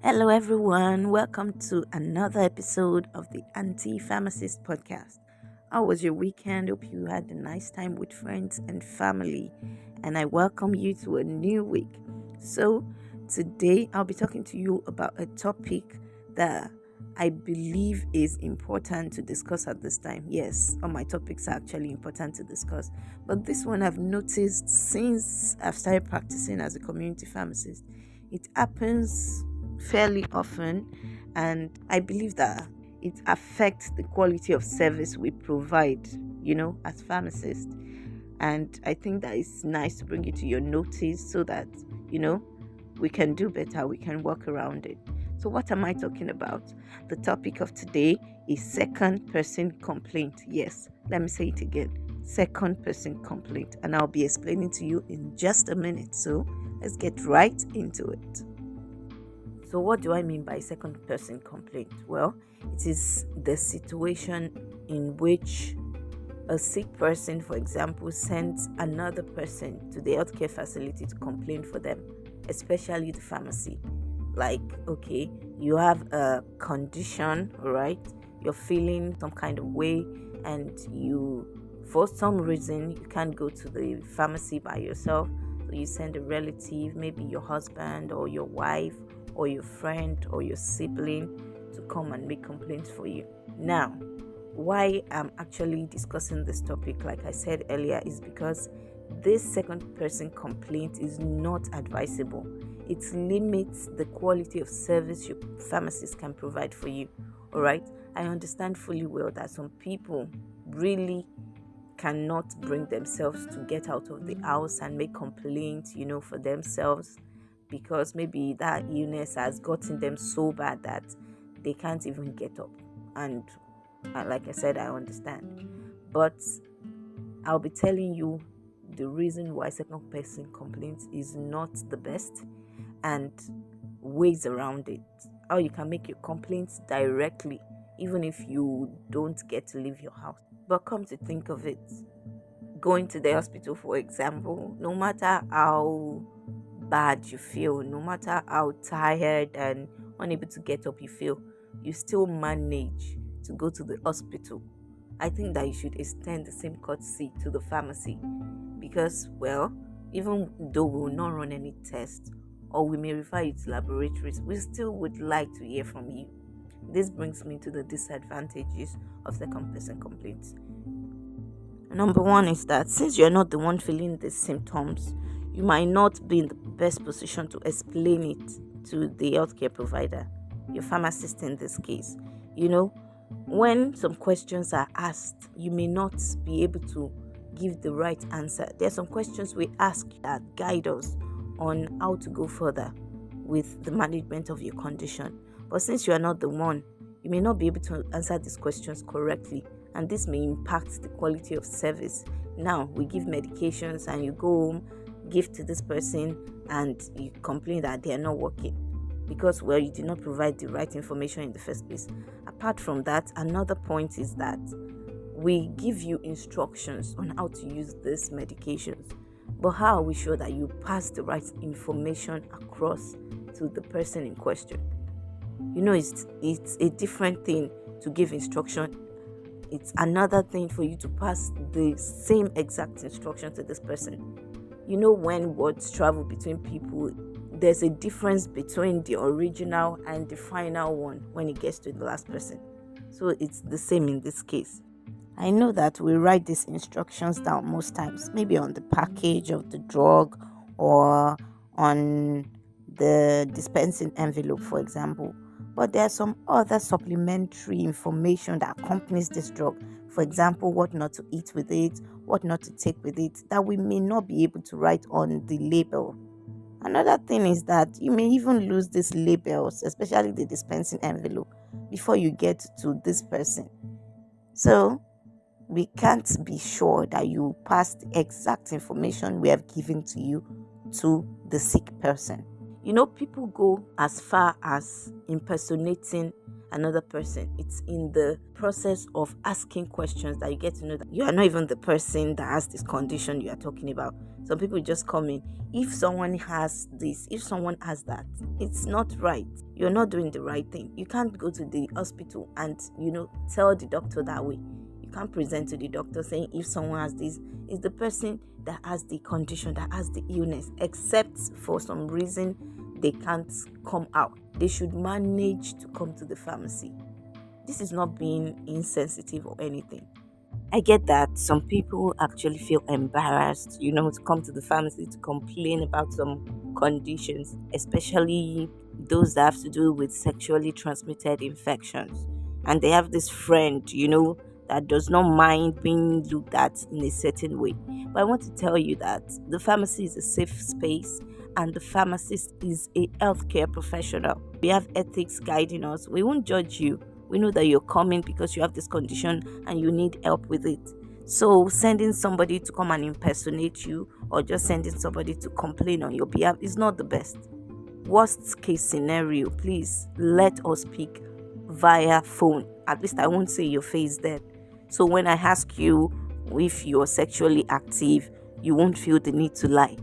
Hello, everyone. Welcome to another episode of the Aunty Pharmacist podcast. How was your weekend? Hope you had a nice time with friends and family. And I welcome you to a new week. So, today I'll be talking to you about a topic that I believe is important to discuss at this time. Yes, all my topics are actually important to discuss. But this one I've noticed since I've started practicing as a community pharmacist. It happens fairly often, and I believe that it affects the quality of service we provide, as pharmacists. And I think that it's nice to bring it to your notice so that, we can do better, we can work around it. So, what am I talking about? The topic of today is second person complaint. Yes, let me say it again, second person complaint. And I'll be explaining to you in just a minute. So, let's get right into it. So, what do I mean by second person complaint? Well, it is the situation in which a sick person, for example, sends another person to the healthcare facility to complain for them, especially the pharmacy. Like, okay, you have a condition, right? You're feeling some kind of way, and for some reason, you can't go to the pharmacy by yourself. So, you send a relative, maybe your husband or your wife or your friend or your sibling to come and make complaints for you. Now, why I'm actually discussing this topic, like I said earlier, is because this second person complaint is not advisable. It limits the quality of service your pharmacist can provide for you. All right, I understand fully well that some people really cannot bring themselves to get out of the house and make complaints, for themselves, because maybe that illness has gotten them so bad that they can't even get up. And like I said, I understand. But I'll be telling you the reason why second person complaints is not the best and ways around it. How you can make your complaints directly, even if you don't get to leave your house. But come to think of it, going to the hospital, for example, no matter how bad you feel, no matter how tired and unable to get up you feel, you still manage to go to the hospital. I think that you should extend the same courtesy to the pharmacy, because, well, even though we will not run any tests or we may refer you to laboratories, we still would like to hear from you. This brings me to the disadvantages of second person complaints. Number one is that since you're not the one feeling the symptoms, you might not be in the best position to explain it to the healthcare provider, your pharmacist in this case. When some questions are asked, you may not be able to give the right answer. There are some questions we ask that guide us on how to go further with the management of your condition. But since you are not the one, you may not be able to answer these questions correctly, and this may impact the quality of service. Now, we give medications and you go home, give to this person, and you complain that they are not working because, well, you did not provide the right information in the first place. Apart from that, another point is that we give you instructions on how to use these medications, but how are we sure that you pass the right information across to the person in question? It's a different thing to give instruction. It's another thing for you to pass the same exact instruction to this person. When words travel between people, there's a difference between the original and the final one when it gets to the last person. So it's the same in this case. I know that we write these instructions down most times, maybe on the package of the drug or on the dispensing envelope, for example. But there are some other supplementary information that accompanies this drug. For example, what not to eat with it, what not to take with it, that we may not be able to write on the label. Another thing is that you may even lose these labels, especially the dispensing envelope, before you get to this person. So, we can't be sure that you pass the exact information we have given to you to the sick person. People go as far as impersonating another person. It's in the process of asking questions that you get to know that you are not even the person that has this condition you are talking about. Some people just come in. If someone has this, if someone has that, it's not right. You're not doing the right thing. You can't go to the hospital and, tell the doctor that way. You can't present to the doctor saying if someone has this, it's the person that has the condition, that has the illness, except for some reason they can't come out. They should manage to come to the pharmacy. This is not being insensitive or anything. I get that some people actually feel embarrassed, to come to the pharmacy to complain about some conditions, especially those that have to do with sexually transmitted infections. And they have this friend, that does not mind being looked at in a certain way. But I want to tell you that the pharmacy is a safe space and the pharmacist is a healthcare professional. We have ethics guiding us. We won't judge you. We know that you're coming because you have this condition and you need help with it. So sending somebody to come and impersonate you or just sending somebody to complain on your behalf is not the best. Worst case scenario, please let us speak via phone. At least I won't say your face then. So when I ask you if you're sexually active, you won't feel the need to lie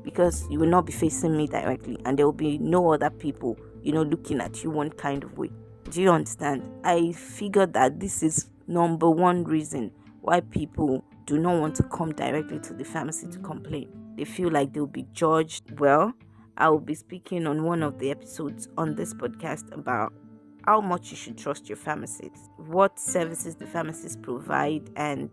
because you will not be facing me directly and there will be no other people, looking at you one kind of way. Do you understand? I figured that this is number one reason why people do not want to come directly to the pharmacy to complain. They feel like they'll be judged. Well, I will be speaking on one of the episodes on this podcast about how much you should trust your pharmacist, what services the pharmacists provide, and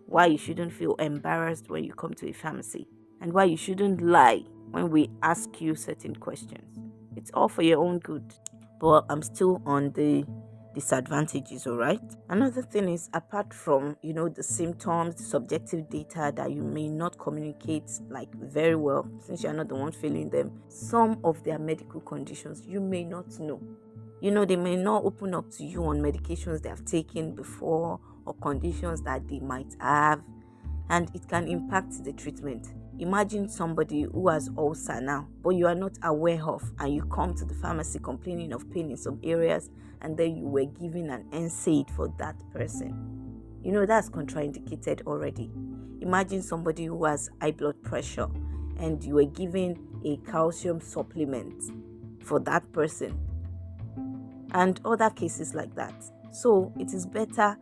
why you shouldn't feel embarrassed when you come to a pharmacy, and why you shouldn't lie when we ask you certain questions. It's all for your own good. But I'm still on the disadvantages, all right? Another thing is, apart from, the symptoms, the subjective data that you may not communicate like very well, since you're not the one feeling them, some of their medical conditions you may not know. They may not open up to you on medications they have taken before or conditions that they might have, and it can impact the treatment. Imagine somebody who has ulcer now, but you are not aware of, and you come to the pharmacy complaining of pain in some areas, and then you were given an NSAID for that person. That's contraindicated already. Imagine somebody who has high blood pressure, and you were given a calcium supplement for that person, and other cases like that. So it is better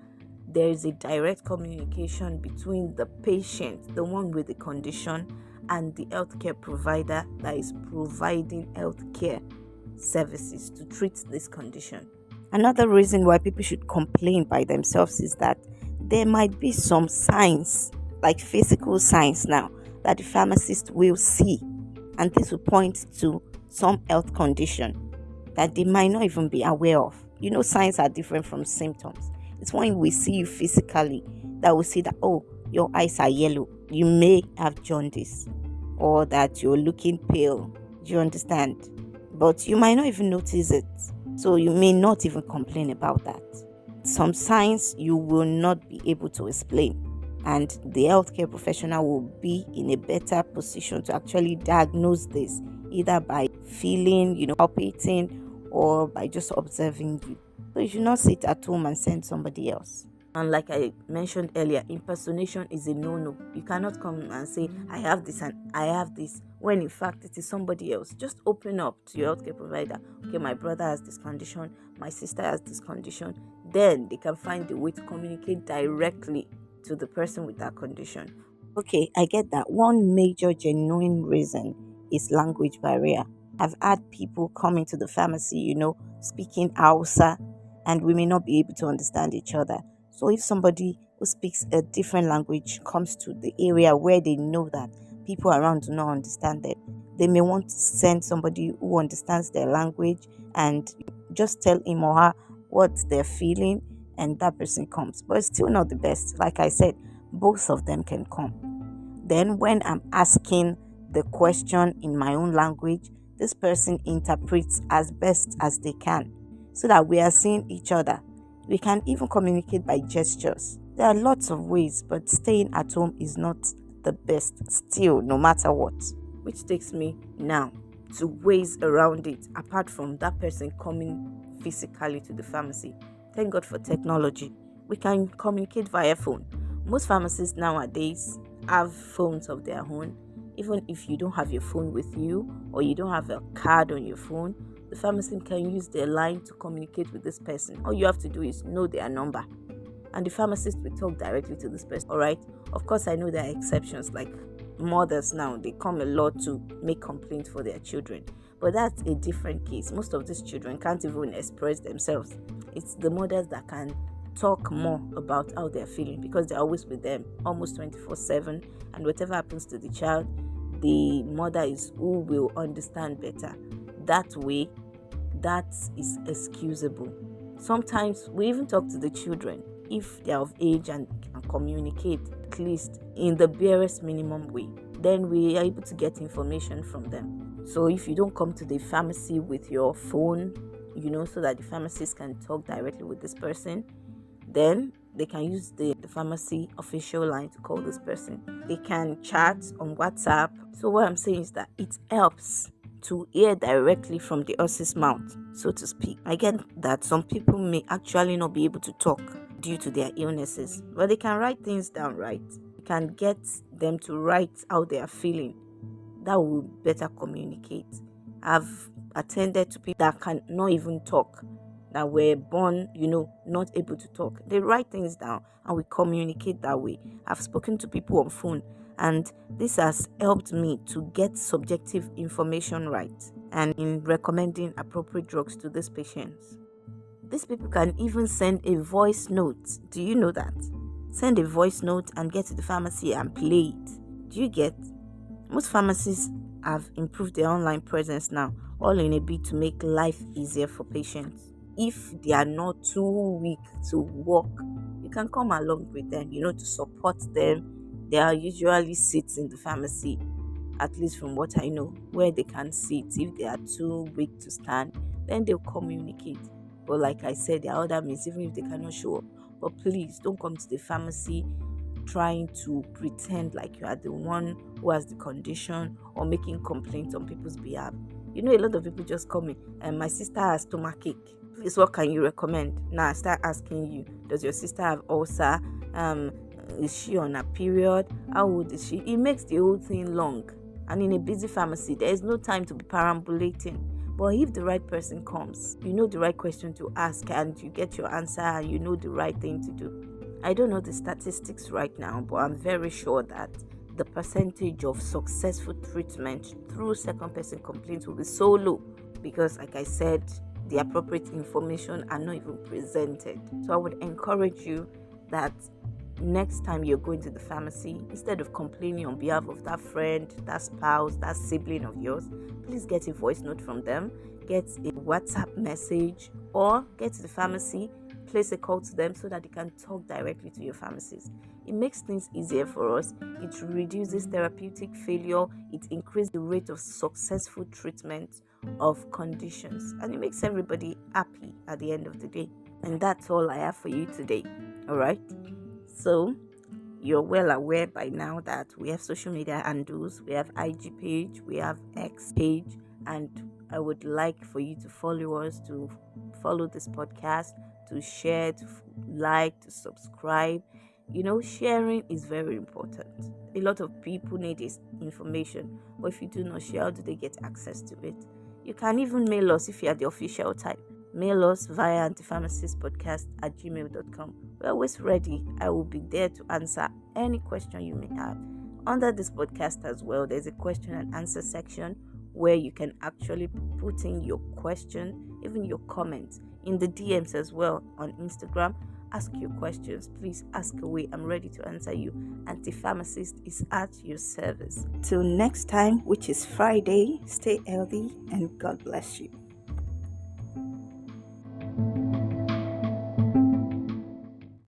there is a direct communication between the patient, the one with the condition, and the healthcare provider that is providing healthcare services to treat this condition. Another reason why people should complain by themselves is that there might be some signs, like physical signs now, that the pharmacist will see, and this will point to some health condition that they might not even be aware of. Signs are different from symptoms. It's when we see you physically that we see that, oh, your eyes are yellow. You may have jaundice, or that you're looking pale. Do you understand? But you might not even notice it. So you may not even complain about that. Some signs you will not be able to explain. And the healthcare professional will be in a better position to actually diagnose this, either by feeling, palpating, or by just observing you. So you should not sit at home and send somebody else. And like I mentioned earlier, impersonation is a no-no. You cannot come and say, I have this and I have this, when in fact it is somebody else. Just open up to your healthcare provider. Okay, my brother has this condition, my sister has this condition. Then they can find a way to communicate directly to the person with that condition. Okay, I get that. One major genuine reason is language barrier. I've had people come into the pharmacy, speaking Hausa, and we may not be able to understand each other. So if somebody who speaks a different language comes to the area where they know that people around do not understand them, they may want to send somebody who understands their language and just tell him or her what they're feeling, and that person comes. But it's still not the best. Like I said, both of them can come. Then when I'm asking the question in my own language, this person interprets as best as they can, so that we are seeing each other. We can even communicate by gestures. There are lots of ways, but staying at home is not the best still, no matter what. Which takes me now to ways around it, apart from that person coming physically to the pharmacy. Thank God for technology. We can communicate via phone. Most pharmacists nowadays have phones of their own. Even if you don't have your phone with you or you don't have a card on your phone, the pharmacist can use their line to communicate with this person. All you have to do is know their number, and the pharmacist will talk directly to this person. All right. Of course, I know there are exceptions, like mothers now, they come a lot to make complaints for their children, but that's a different case. Most of these children can't even express themselves. It's the mothers that can talk more about how they're feeling, because they're always with them almost 24/7, and whatever happens to the child, the mother is who will understand better. That way, that is excusable. Sometimes we even talk to the children if they are of age and can communicate, at least in the barest minimum way. Then we are able to get information from them. So if you don't come to the pharmacy with your phone, so that the pharmacist can talk directly with this person, then they can use the pharmacy official line to call this person. They can chat on WhatsApp. So what I'm saying is that it helps to hear directly from the horse's mouth, so to speak. I get that some people may actually not be able to talk due to their illnesses, but they can write things down, right? You can get them to write how they are feeling. That will better communicate. I've attended to people that can not even talk, that were born, not able to talk. They write things down and we communicate that way. I've spoken to people on phone, and this has helped me to get subjective information right and in recommending appropriate drugs to these patients. These people can even send a voice note. Do you know that? Send a voice note and get to the pharmacy and play it. Do you get? Most pharmacies have improved their online presence now, all in a bid to make life easier for patients. If they are not too weak to walk, you can come along with them, to support them. There are usually seats in the pharmacy, at least from what I know, where they can sit. If they are too weak to stand, then they'll communicate. But like I said, there are other means, even if they cannot show up. But please don't come to the pharmacy trying to pretend like you are the one who has the condition or making complaints on people's behalf. A lot of people just come in, and my sister has stomachache. Please, what can you recommend? Now I start asking you, does your sister have ulcer? Is she on a period? How old is she? It makes the whole thing long. And in a busy pharmacy, there is no time to be perambulating. But if the right person comes, you know the right question to ask, and you get your answer, and you know the right thing to do. I don't know the statistics right now, but I'm very sure that the percentage of successful treatment through second person complaints will be so low, because like I said, the appropriate information are not even presented. So I would encourage you that next time you're going to the pharmacy, instead of complaining on behalf of that friend, that spouse, that sibling of yours, please get a voice note from them, get a WhatsApp message, or get to the pharmacy, place a call to them so that they can talk directly to your pharmacist. It makes things easier for us. It reduces therapeutic failure. It increases the rate of successful treatment of conditions, and it makes everybody happy at the end of the day. And that's all I have for you today. All right. So you're well aware by now that we have social media handles. We have IG page, we have X page, and I would like for you to follow us, to follow this podcast, to share, to like, to subscribe. Sharing is very important. A lot of people need this information, but if you do not share, how do they get access to it? You can even mail us if you are the official type. Mail us via auntypharmacistpodcast@gmail.com. We're always ready. I will be there to answer any question you may have. Under this podcast as well, there's a question and answer section where you can actually put in your question, even your comments, in the DMs as well on Instagram. Ask your questions. Please ask away. I'm ready to answer you. Aunty Pharmacist is at your service. Till next time, which is Friday, stay healthy and God bless you.